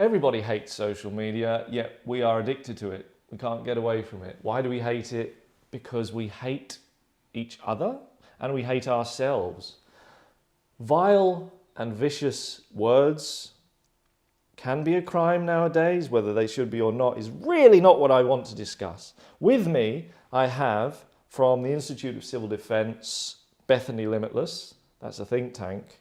Everybody hates social media, yet we are addicted to it. We can't get away from it. Why do we hate it? Because we hate each other and we hate ourselves. Vile and vicious words can be a crime nowadays. Whether they should be or not is really not what I want to discuss. With me, I have, from the Institute of Civil Defence, Bethany Limitless. That's a think tank.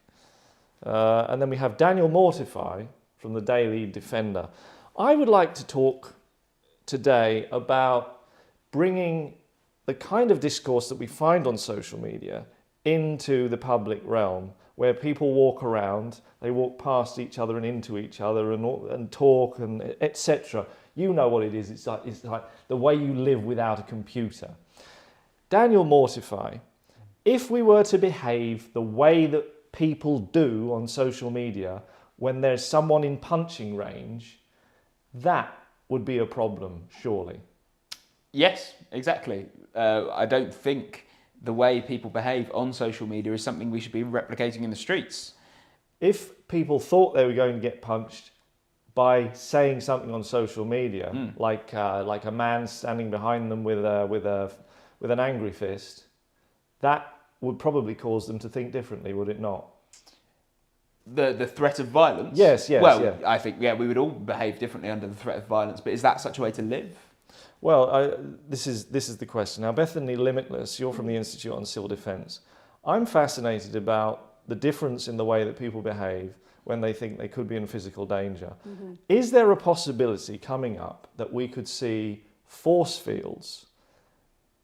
And then we have Daniel Mortify from the Daily Defender. I would like to talk today about bringing the kind of discourse that we find on social media into the public realm, where people walk around, they walk past each other and into each other and talk and etc. You know what it is. It's like the way you live without a computer. Daniel Mortify, if we were to behave the way that people do on social media when there's someone in punching range, that would be a problem, surely. Yes, exactly. I don't think the way people behave on social media is something we should be replicating in the streets. If people thought they were going to get punched by saying something on social media, like a man standing behind them with an angry fist, that would probably cause them to think differently, would it not? The threat of violence? Yes. Well, yeah. I think, we would all behave differently under the threat of violence, but is that such a way to live? Well, this is the question. Now, Bethany Limitless, you're from the Institute on Civil Defence. I'm fascinated about the difference in the way that people behave when they think they could be in physical danger. Mm-hmm. Is there a possibility coming up that we could see force fields?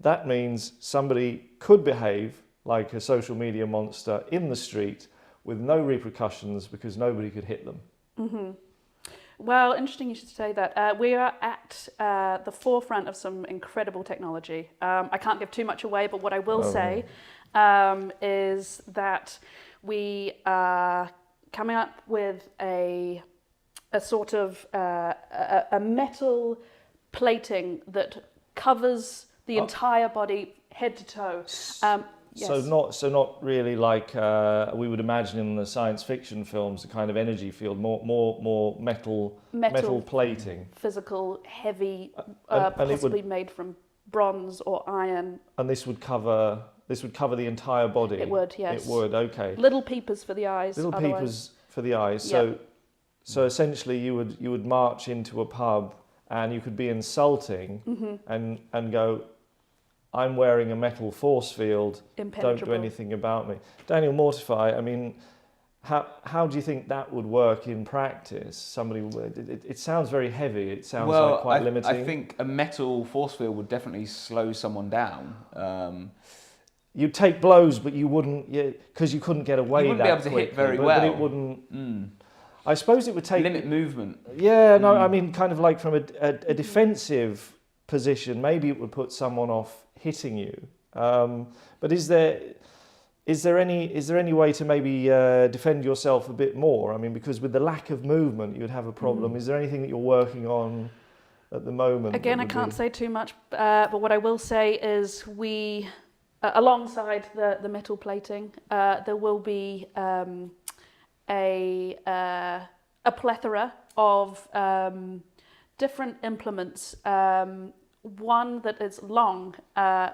That means somebody could behave like a social media monster in the street with no repercussions because nobody could hit them. Mm-hmm. Well, interesting you should say that. We are at the forefront of some incredible technology. I can't give too much away, but what I will say is that we are coming up with a sort of a metal plating that covers the entire body, head to toe. Yes. So not really like we would imagine in the science fiction films, the kind of energy field, more metal plating. Physical, heavy, and possibly made from bronze or iron. And this would cover the entire body. It would, yes. It would, okay. Little peepers for the eyes. Little peepers for the eyes. Yep. So essentially you would march into a pub and you could be insulting and go, I'm wearing a metal force field, don't do anything about me. Daniel Mortify, I mean, how do you think that would work in practice? It sounds very heavy, it sounds like quite limiting. I think a metal force field would definitely slow someone down. You'd take blows, but you wouldn't, because you couldn't get away that quickly. You wouldn't be able to hit very well. But it wouldn't... I suppose it would take... Limit movement. Yeah, no, I mean, kind of like from a defensive position, maybe it would put someone off hitting you. But is there any way to maybe defend yourself a bit more? I mean, because with the lack of movement, you'd have a problem. Is there anything that you're working on at the moment? Again, I can't say too much, but what I will say is we, alongside the metal plating, there will be a plethora of different implements. One that is long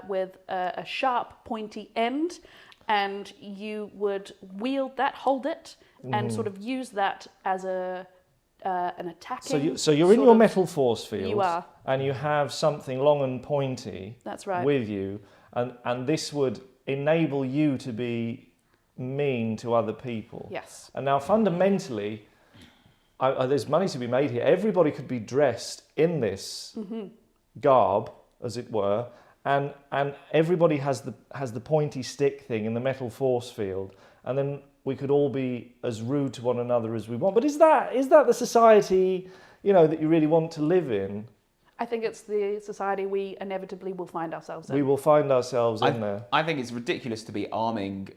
with a sharp pointy end, and you would wield that, hold it, and sort of use that as an attacking. So you're in your metal force field. You are. And you have something long and pointy. That's right. With you, and this would enable you to be mean to other people. Yes. And now fundamentally, there's money to be made here. Everybody could be dressed in this garb, as it were, and everybody has the pointy stick thing in the metal force field, and then we could all be as rude to one another as we want. But is that the society, that you really want to live in? I think it's the society we inevitably will find ourselves in. We will find ourselves in there. I think it's ridiculous to be arming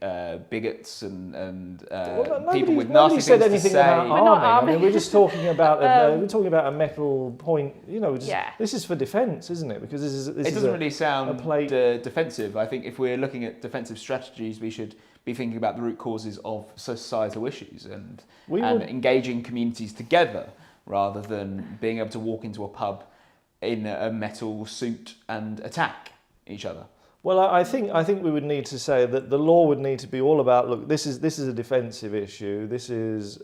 bigots and Nobody people with nasty things to say. said anything about We're not arming. I mean, we're just talking about a metal point. This is for defence, isn't it? Because this doesn't really sound defensive. I think if we're looking at defensive strategies, we should be thinking about the root causes of societal issues and engaging communities together, rather than being able to walk into a pub in a metal suit and attack each other. Well, I think we would need to say that the law would need to be all about, look, this is a defensive issue. This is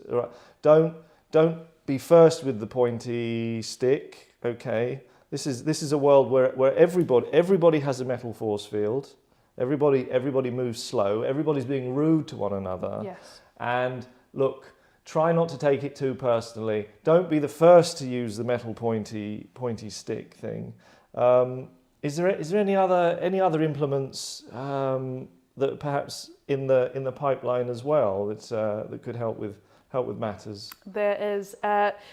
don't be first with the pointy stick. Okay, this is a world where everybody has a metal force field. Everybody moves slow. Everybody's being rude to one another. Yes. And look, try not to take it too personally. Don't be the first to use the metal pointy stick thing. Is there any other implements that perhaps in the pipeline as well that could help with matters? There is.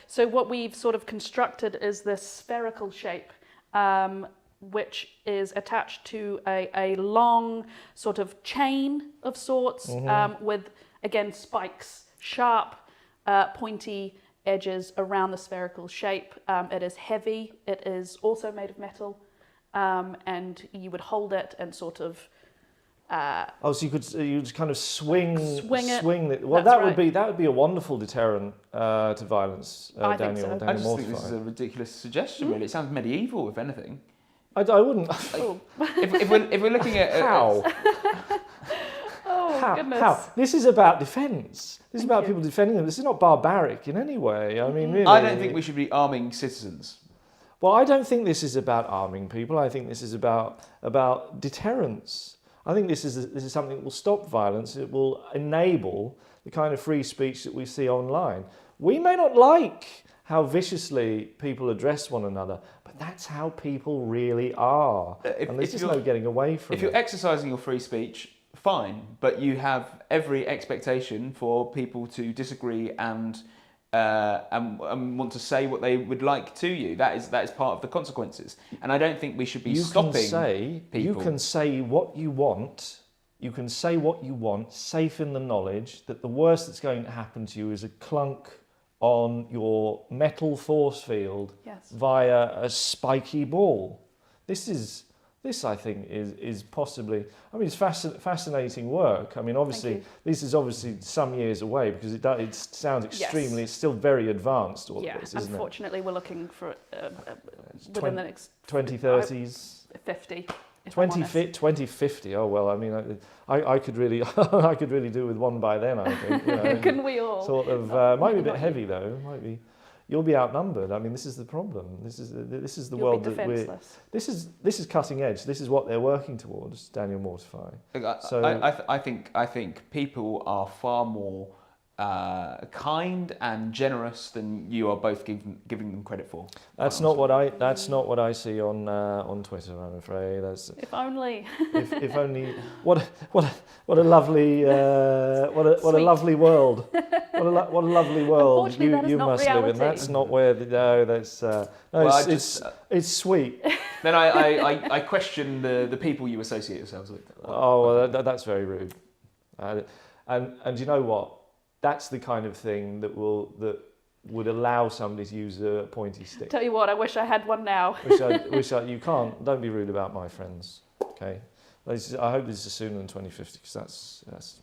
So what we've sort of constructed is this spherical shape, which is attached to a long sort of chain of sorts, with, again, spikes, sharp, pointy edges around the spherical shape. It is heavy. It is also made of metal. And you would hold it and sort of so you'd kind of swing it. Well, That's that would be a wonderful deterrent to violence. I think Daniel, so. Daniel I just think Mortify. this is a ridiculous suggestion. Really, it sounds medieval, if anything. I wouldn't. oh, If we're looking at How? oh goodness. How? This is about defence. This is Thank about you. people defending them. This is not barbaric in any way. I mean, really. I don't think we should be arming citizens. Well, I don't think this is about arming people. I think this is about deterrence. I think this is something that will stop violence. It will enable the kind of free speech that we see online. We may not like how viciously people address one another, but that's how people really are. And there's just no getting away from it. If you're exercising your free speech, fine, but you have every expectation for people to disagree and want to say what they would like to you. That is part of the consequences. And I don't think we should be stopping people. You can say what you want. You can say what you want, safe in the knowledge that the worst that's going to happen to you is a clunk on your metal force field Yes. via a spiky ball. This I think is possibly, I mean, it's fascinating work. I mean, obviously, this is obviously some years away because it sounds extremely, it's still very advanced, all of this, isn't unfortunately, we're looking for within the next 2030s? 50. If I'm honest. 2050. Oh well, I mean, I could really I could really do with one by then. I think. You know, Can we all? Sort of might be a bit heavy though. Might be. You'll be outnumbered. I mean, this is the problem. This is the You'll world be that we're. defenseless. This is cutting edge. This is what they're working towards. Daniel Mortify. So I think people are far more kind and generous than you are both giving them credit for. that's not what I see on Twitter. I'm afraid. If only. If only. What a lovely what a lovely world. What a lovely world Unfortunately, that is you not must live in. reality. That's not where it's sweet. Then I question the people you associate yourselves with. Oh, well, that's very rude. And you know what? That's the kind of thing that would allow somebody to use a pointy stick. Tell you what, I wish I had one now. You can't. Don't be rude about my friends. Okay. I hope this is sooner than 2050 because that's